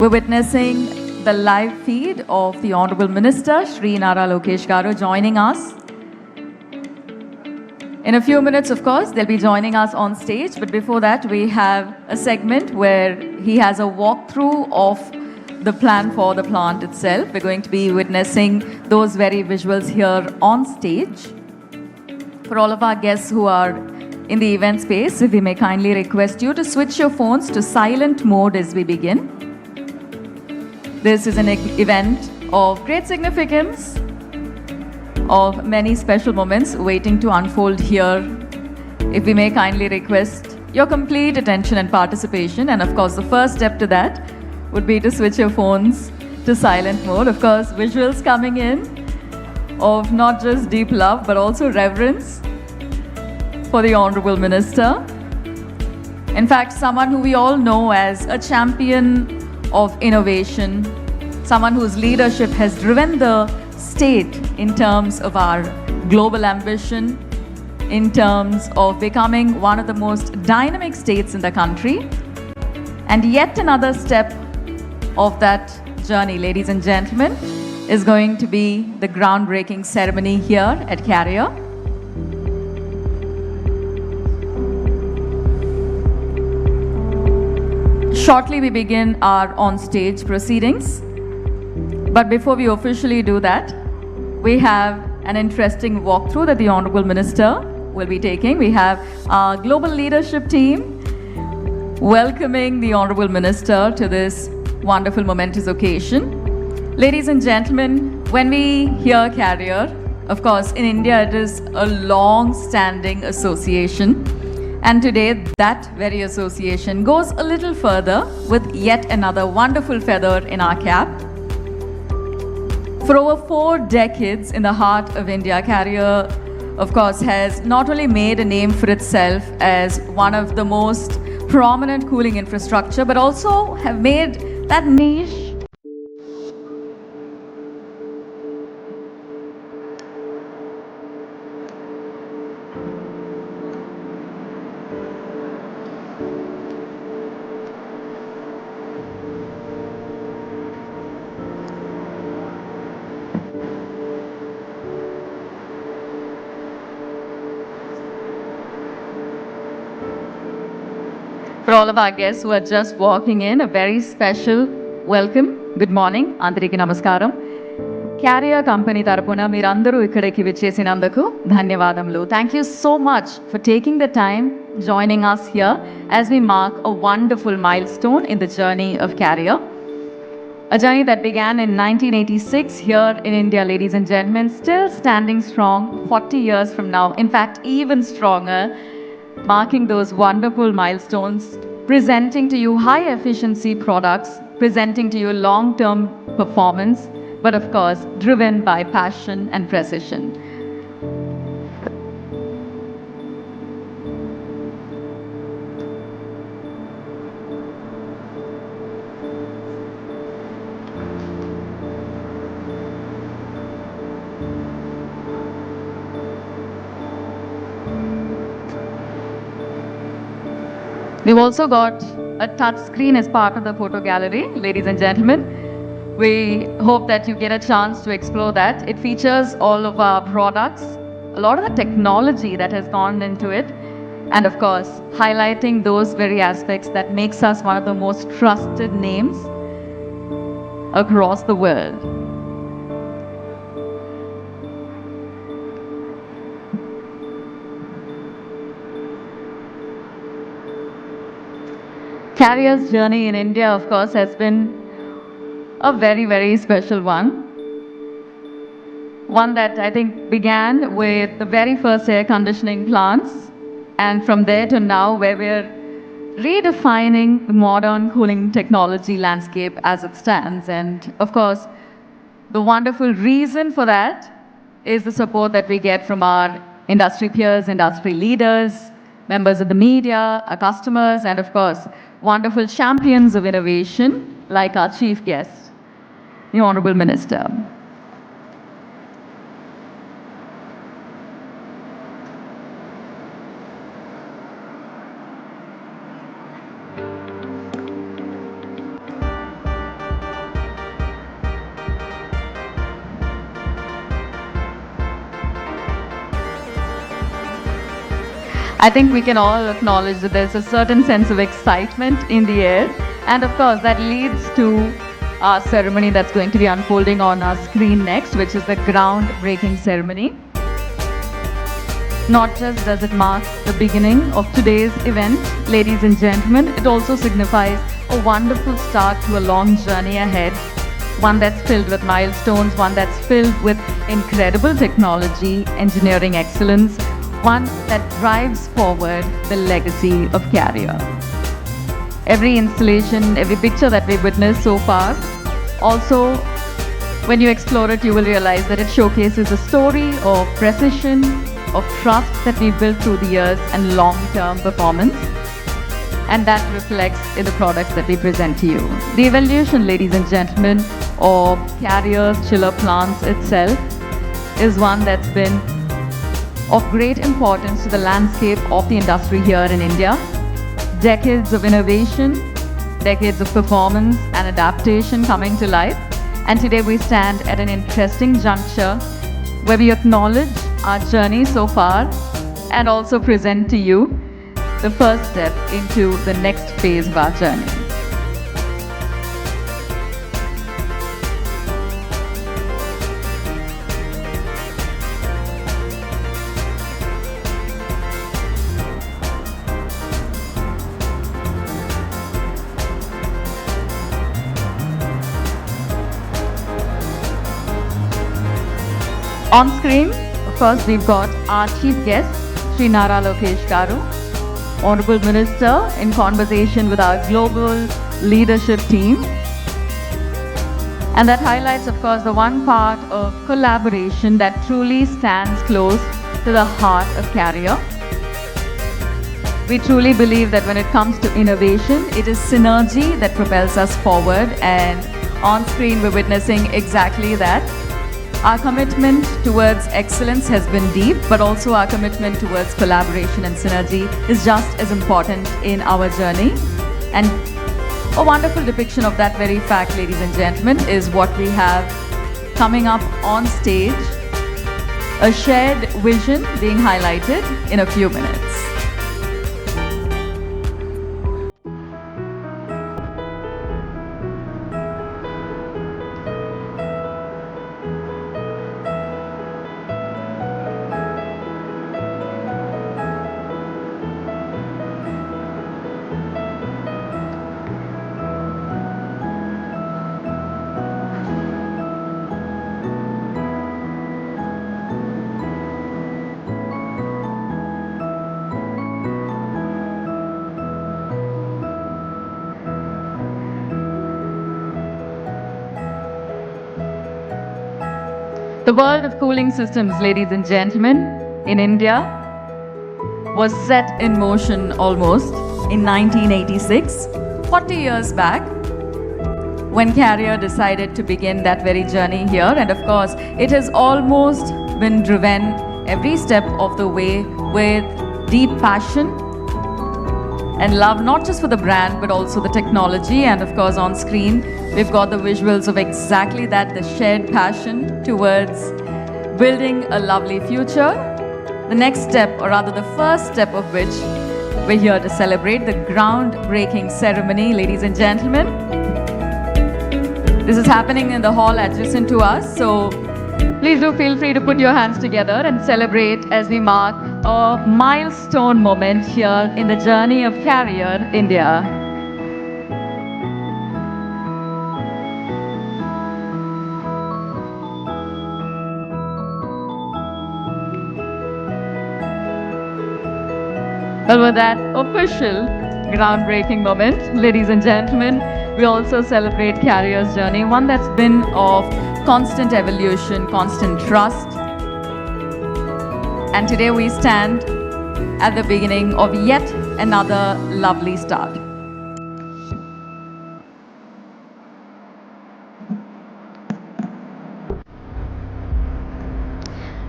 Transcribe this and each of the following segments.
We're witnessing the live feed of the Honorable Minister, Shri Nara Lokesh Garu, joining us. In a few minutes, of course, they'll be joining us on stage. But before that, we have a segment where he has a walkthrough of the plan for the plant itself. We're going to be witnessing those very visuals here on stage. For all of our guests who are in the event space, if we may kindly request you to switch your phones to silent mode as we begin. This is an event of great significance, of many special moments waiting to unfold here. If we may kindly request your complete attention and participation. And of course, the first step to that would be to switch your phones to silent mode. Of course, visuals coming in of not just deep love, but also reverence for the Honorable Minister. In fact, someone who we all know as a champion of innovation, someone whose leadership has driven the state in terms of our global ambition, in terms of becoming one of the most dynamic states in the country. And yet another step of that journey, ladies and gentlemen, is going to be the groundbreaking ceremony here at Carrier. Shortly we begin our on-stage proceedings. But before we officially do that, we have an interesting walkthrough that the Honorable Minister will be taking. We have our global leadership team welcoming the Honorable Minister to this wonderful, momentous occasion. Ladies and gentlemen, when we hear Carrier, of course, in India it is a long-standing association. And today, that very association goes a little further with yet another wonderful feather in our cap. For over 4 decades in the heart of India, Carrier, of course, has not only made a name for itself as one of the most prominent cooling infrastructure, but also have made that niche for all of our guests who are just walking in, a very special welcome. Good morning. Andriki namaskaram. Carrier company tarapuna meerandaru ikkadiki vichesinanduku dhanyavadamulu. Thank you so much for taking the time joining us here as we mark a wonderful milestone in the journey of Carrier. A journey that began in 1986 here in India, ladies and gentlemen, still standing strong 40 years from now. In fact, even stronger, marking those wonderful milestones, presenting to you high efficiency products, presenting to you long-term performance, but of course, driven by passion and precision. We've also got a touch screen as part of the photo gallery, ladies and gentlemen. We hope that you get a chance to explore that. It features all of our products, a lot of the technology that has gone into it, and of course, highlighting those very aspects that makes us one of the most trusted names across the world. Carrier's journey in India, of course, has been a very, very special one. One that I think began with the very first air conditioning plants, and from there to now, where we're redefining the modern cooling technology landscape as it stands. And of course, the wonderful reason for that is the support that we get from our industry peers, industry leaders, members of the media, our customers, and of course, wonderful champions of innovation like our chief guest, the Honorable Minister. I think we can all acknowledge that there's a certain sense of excitement in the air. And of course, that leads to our ceremony that's going to be unfolding on our screen next, which is the groundbreaking ceremony. Not just does it mark the beginning of today's event, ladies and gentlemen, it also signifies a wonderful start to a long journey ahead. One that's filled with milestones, one that's filled with incredible technology, engineering excellence, one that drives forward the legacy of Carrier. Every installation, every picture that we've witnessed so far, also, when you explore it, you will realize that it showcases a story of precision, of trust that we've built through the years and long-term performance. And that reflects in the products that we present to you. The evolution, ladies and gentlemen, of Carrier's chiller plants itself is one that's been of great importance to the landscape of the industry here in India. Decades of innovation, decades of performance and adaptation coming to life. And today we stand at an interesting juncture where we acknowledge our journey so far and also present to you the first step into the next phase of our journey. On screen, of course, we've got our chief guest, Sri Nara Lokesh Garu, Honorable Minister, in conversation with our global leadership team. And that highlights, of course, the one part of collaboration that truly stands close to the heart of Carrier. We truly believe that when it comes to innovation, it is synergy that propels us forward. And on screen, we're witnessing exactly that. Our commitment towards excellence has been deep, but also our commitment towards collaboration and synergy is just as important in our journey. And a wonderful depiction of that very fact, ladies and gentlemen, is what we have coming up on stage. A shared vision being highlighted in a few minutes. The world of cooling systems, ladies and gentlemen, in India was set in motion almost in 1986, 40 years back, when Carrier decided to begin that very journey here. And of course, it has almost been driven every step of the way with deep passion and love, not just for the brand, but also the technology. And of course, on screen, we've got the visuals of exactly that, the shared passion towards building a lovely future. The next step, or rather the first step of which we're here to celebrate, the groundbreaking ceremony, ladies and gentlemen. This is happening in the hall adjacent to us, so please do feel free to put your hands together and celebrate as we mark a milestone moment here in the journey of Carrier India. Well, with that official groundbreaking moment, ladies and gentlemen, we also celebrate Carrier's journey, one that's been of constant evolution, constant trust. And today we stand at the beginning of yet another lovely start.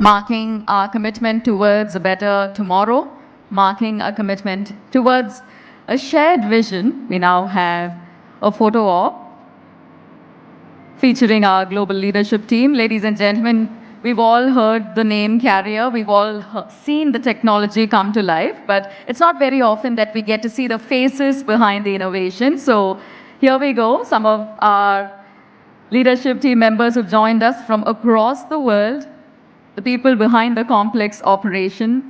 Marking our commitment towards a better tomorrow, marking a commitment towards a shared vision, we now have a photo op featuring our global leadership team. Ladies and gentlemen, We've all heard the name Carrier, we've all seen the technology come to life, but it's not very often that we get to see the faces behind the innovation. So here we go, some of our leadership team members who joined us from across the world, the people behind the complex operations.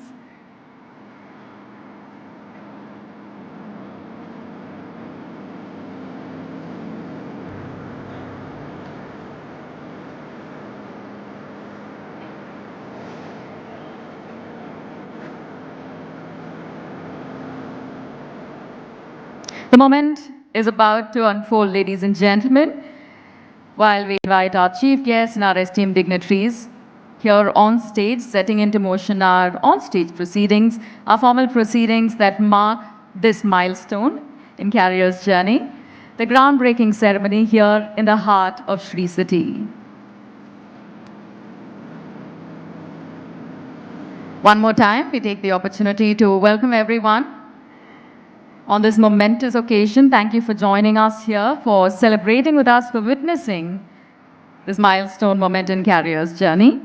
The moment is about to unfold, ladies and gentlemen, while we invite our chief guests and our esteemed dignitaries here on stage, setting into motion our on-stage proceedings, our formal proceedings that mark this milestone in Carrier's journey, the groundbreaking ceremony here in the heart of Sri City. One more time, we take the opportunity to welcome everyone on this momentous occasion. Thank you for joining us here, for celebrating with us, for witnessing this milestone moment in Carrier's journey.